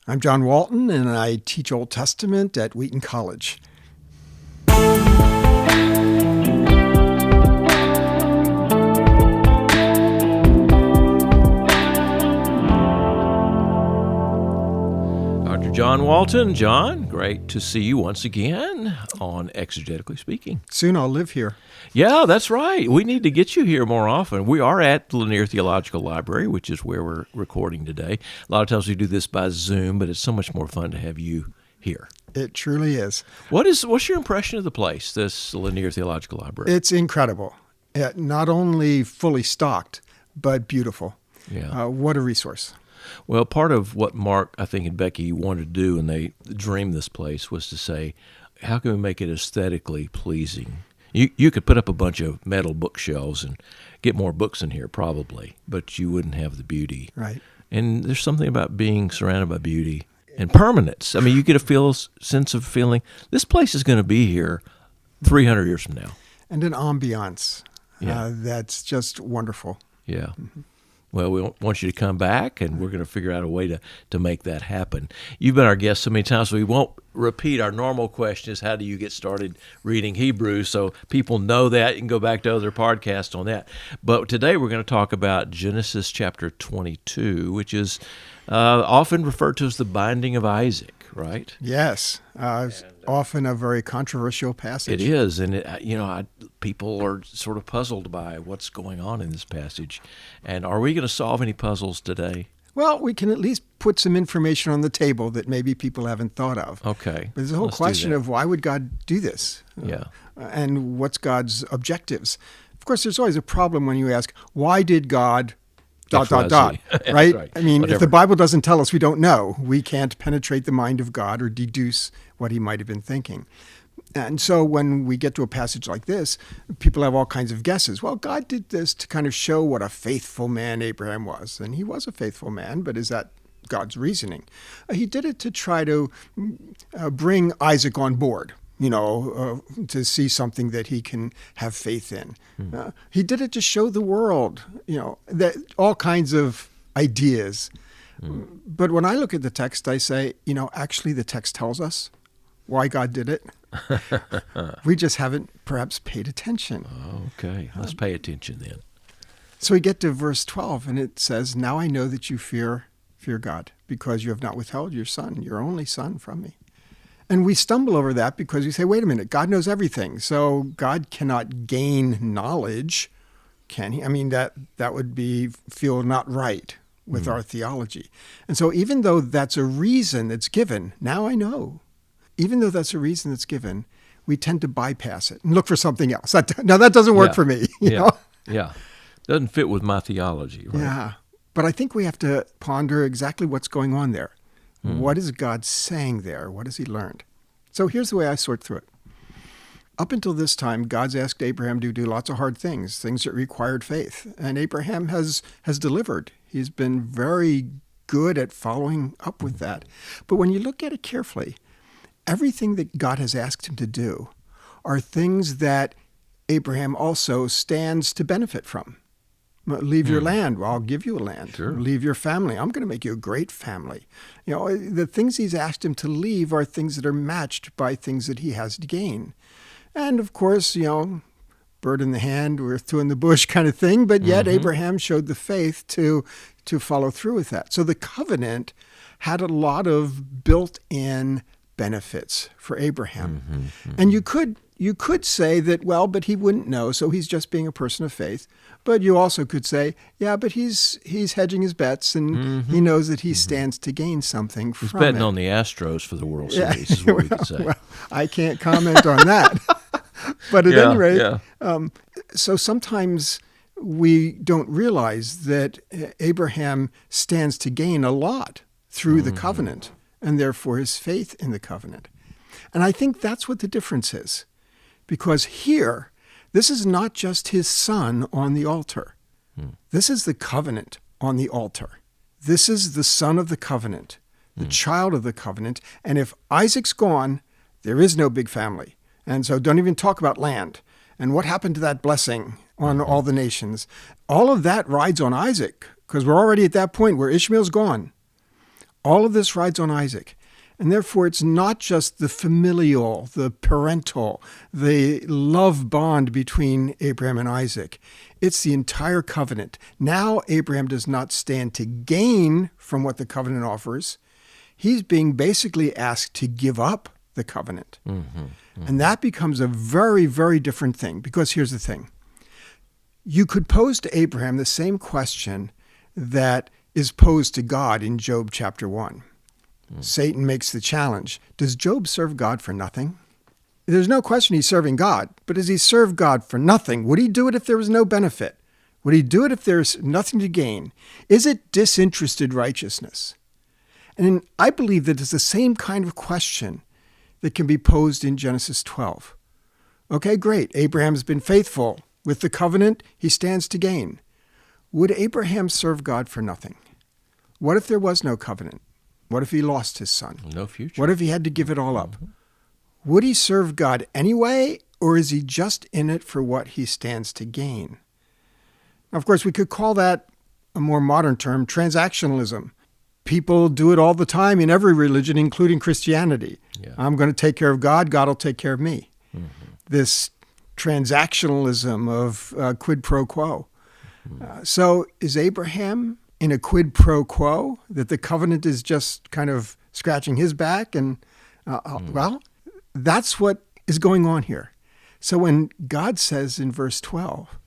I'm John Walton, and I teach Old Testament at Wheaton College. Dr. John Walton. John, great to see you once again on Exegetically Speaking. Soon I'll live here. Yeah, that's right. We need to get you here more often. We are at the Lanier Theological Library, which is where we're recording today. A lot of times we do this by Zoom, but it's so much more fun to have you here. It truly is. What's your impression of the place, this Lanier Theological Library? It's incredible. Not only fully stocked, but beautiful. Yeah. What a resource. Well, part of what Mark, I think, and Becky wanted to do when they dreamed this place was to say, how can we make it aesthetically pleasing? You could put up a bunch of metal bookshelves and get more books in here probably, but you wouldn't have the beauty. Right. And there's something about being surrounded by beauty and permanence. I mean, you get a sense of feeling, this place is going to be here 300 years from now. And an ambiance that's just wonderful. Yeah. Mm-hmm. Well, we want you to come back, and we're going to figure out a way to make that happen. You've been our guest so many times, so we won't repeat our normal question is, how do you get started reading Hebrew? So people know that. You can go back to other podcasts on that. But today we're going to talk about Genesis chapter 22, which is often referred to as the binding of Isaac, right? Yes. Often a very controversial passage. It is, and people are sort of puzzled by what's going on in this passage. And are we going to solve any puzzles today? Well, we can at least put some information on the table that maybe people haven't thought of. Okay. But there's a whole question of why would God do this? Yeah. And what's God's objectives? Of course, there's always a problem when you ask, why did God ... right? Right. I mean, Whatever. If the Bible doesn't tell us, we don't know. We can't penetrate the mind of God or deduce what he might have been thinking. And so when we get to a passage like this, people have all kinds of guesses. Well, God did this to kind of show what a faithful man Abraham was. And he was a faithful man, but is that God's reasoning? He did it to try to bring Isaac on board, to see something that he can have faith in. He did it to show the world, that all kinds of ideas. But when I look at the text, I say, actually the text tells us why God did it. We just haven't perhaps paid attention. Okay, let's pay attention then. So we get to verse 12, and it says, now I know that you fear God, because you have not withheld your son, your only son, from me. And we stumble over that because we say, wait a minute, God knows everything. So God cannot gain knowledge, can he? I mean, that would feel not right with our theology. And so even though that's a reason that's given, now I know, even though that's a reason that's given, we tend to bypass it and look for something else. Now, that doesn't work for me. You know? Yeah. Doesn't fit with my theology, right? Yeah. But I think we have to ponder exactly what's going on there. What is God saying there? What has he learned? So here's the way I sort through it. Up until this time, God's asked Abraham to do lots of hard things that required faith. And Abraham has delivered. He's been very good at following up with that. But when you look at it carefully, everything that God has asked him to do are things that Abraham also stands to benefit from. Leave your land. Well, I'll give you a land. Sure. Leave your family. I'm going to make you a great family. The things he's asked him to leave are things that are matched by things that he has to gain. And of course, bird in the hand, or two in the bush kind of thing. But yet Abraham showed the faith to follow through with that. So the covenant had a lot of built-in benefits for Abraham. And you could say that, well, but he wouldn't know, so he's just being a person of faith. But you also could say, yeah, but he's hedging his bets, and he knows that he stands to gain something from it. He's betting on the Astros for the World Series, is what we could say. Well, I can't comment on that. But at any rate, so sometimes we don't realize that Abraham stands to gain a lot through the covenant, and therefore his faith in the covenant. And I think that's what the difference is. Because here, this is not just his son on the altar. This is the covenant on the altar. This is the son of the covenant, the child of the covenant. And if Isaac's gone, there is no big family. And so don't even talk about land. And what happened to that blessing on all the nations? All of that rides on Isaac, because we're already at that point where Ishmael's gone. All of this rides on Isaac. And therefore, it's not just the familial, the parental, the love bond between Abraham and Isaac. It's the entire covenant. Now, Abraham does not stand to gain from what the covenant offers. He's being basically asked to give up the covenant. And that becomes a very, very different thing. Because here's the thing. You could pose to Abraham the same question that is posed to God in Job chapter 1. Satan makes the challenge. Does Job serve God for nothing? There's no question he's serving God, but does he serve God for nothing? Would he do it if there was no benefit? Would he do it if there's nothing to gain? Is it disinterested righteousness? And I believe that it's the same kind of question that can be posed in Genesis 12. Okay, great. Abraham's been faithful. With the covenant, he stands to gain. Would Abraham serve God for nothing? What if there was no covenant? What if he lost his son? No future. What if he had to give it all up? Would he serve God anyway, or is he just in it for what he stands to gain? Now, of course, we could call that a more modern term, transactionalism. People do it all the time in every religion, including Christianity. Yeah. I'm going to take care of God, God will take care of me. This transactionalism of quid pro quo. So is Abraham in a quid pro quo, that the covenant is just kind of scratching his back? And, well, that's what is going on here. So when God says in verse 12,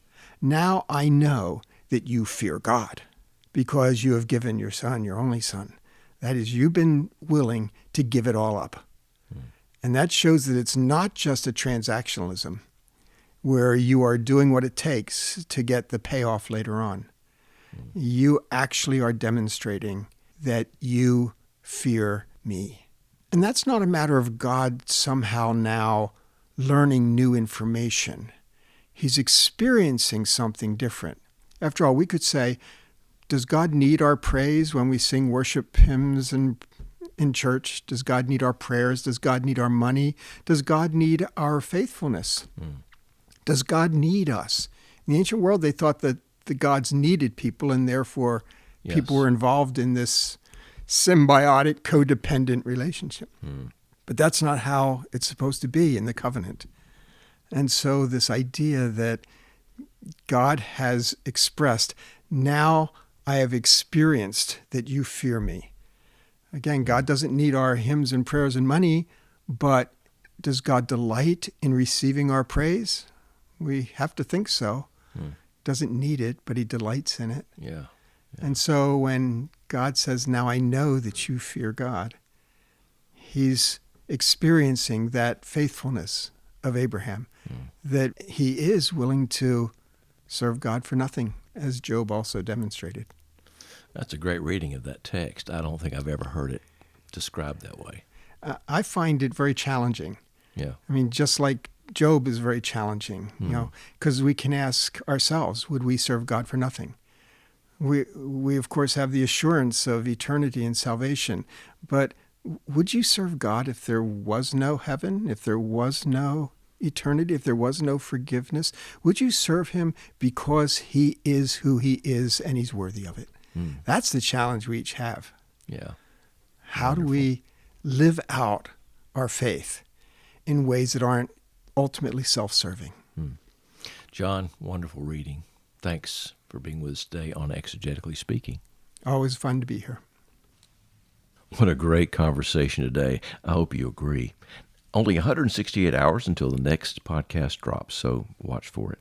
now I know that you fear God because you have given your son, your only son. That is, you've been willing to give it all up. And that shows that it's not just a transactionalism where you are doing what it takes to get the payoff later on. You actually are demonstrating that you fear me. And that's not a matter of God somehow now learning new information. He's experiencing something different. After all, we could say, does God need our praise when we sing worship hymns in church? Does God need our prayers? Does God need our money? Does God need our faithfulness? Does God need us? In the ancient world, they thought that the gods needed people, and therefore people were involved in this symbiotic, codependent relationship. But that's not how it's supposed to be in the covenant. And so this idea that God has expressed, now I have experienced that you fear me. Again, God doesn't need our hymns and prayers and money, but does God delight in receiving our praise? We have to think so. Doesn't need it, but he delights in it. Yeah. And so when God says, now I know that you fear God, he's experiencing that faithfulness of Abraham, that he is willing to serve God for nothing, as Job also demonstrated. That's a great reading of that text. I don't think I've ever heard it described that way. I find it very challenging. Yeah. I mean, just like Job is very challenging, because we can ask ourselves, would we serve God for nothing? We of course have the assurance of eternity and salvation, but would you serve God if there was no heaven, if there was no eternity, if there was no forgiveness? Would you serve him because he is who he is and he's worthy of it? That's the challenge we each have. Yeah. How do we live out our faith in ways that aren't ultimately self-serving? John, wonderful reading. Thanks for being with us today on Exegetically Speaking. Always fun to be here. What a great conversation today. I hope you agree. Only 168 hours until the next podcast drops, so watch for it.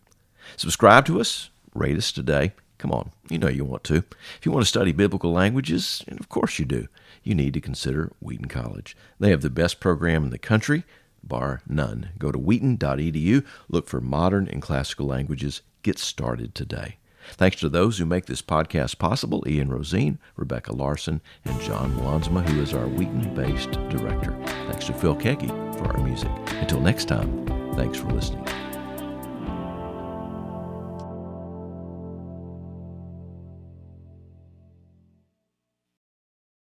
Subscribe to us. Rate us today. Come on, you know you want to. If you want to study biblical languages, and of course you do, you need to consider Wheaton College. They have the best program in the country, bar none. Go to wheaton.edu, look for modern and classical languages. Get started today. Thanks to those who make this podcast possible, Ian Rosine, Rebecca Larson, and John Wansma, who is our Wheaton-based director. Thanks to Phil Keggy for our music. Until next time, thanks for listening.